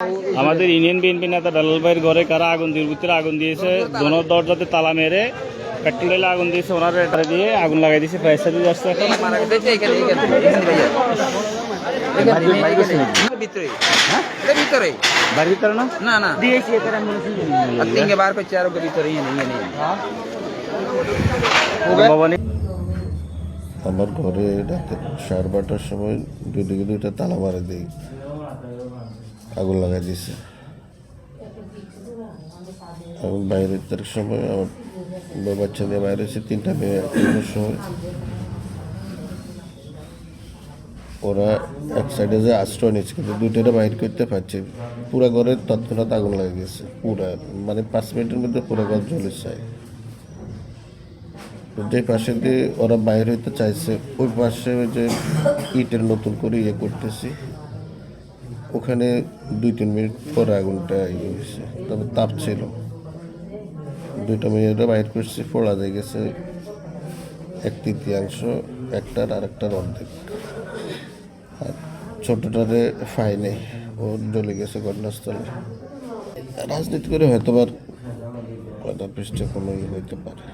আমাদের union BNP নেতা বেলাল ভাইয়ের ঘরে কারা আগুন দিয়ে ভিতরে আগুন দিয়েছে, দোনো দরজাতে তালা মেরে পেট্রোল ঢেলে আগুন দিয়েছে, ওনার এটা দিয়ে আগুন লাগাই দিয়েছে। ফায়ার সার্ভিস আসছে এখন। বাড়ির ভিতরে না দিয়েছি বার করছে আর ভিতরে আমার ঘরে রাতে 12:30টার সময় দুদিকে দুইটা তালা মারা দিই, আগুন লাগাই দিয়েছে। আমি বাইরে তার সময় আমার বাচ্চা নিয়ে বাইরে এসে 3টা মেয়ে সময় ওরা এক সাইডে যে আশ্রয় নিচ্ছে, কিন্তু দুইটা বাইর করতে পারছে। পুরা ঘরে তৎক্ষণাৎ আগুন লেগে গেছে, পুরা মানে 5 মিনিটের মধ্যে পুরো ঘর জ্বলে যায়। যে পাশে দিয়ে ওরা বাইর হইতে চাইছে, ওই পাশে ওই যে ইটের নতুন করে করতেছি, ওখানে 2-3 মিনিট পরে আগুনটা হয়েছে। তবে তাপ ছিল, 2টা মেয়েরা বাইর করছে, ফোড়া দিয়ে গেছে 1/3, একটার আর একটার অর্ধেক। আর ছোটটারে ফাই নেই, ও জ্বলে গেছে ঘটনাস্থলে। রাজনীতি করে হয়তো বা পৃষ্ঠে কোনো হইতে পারে।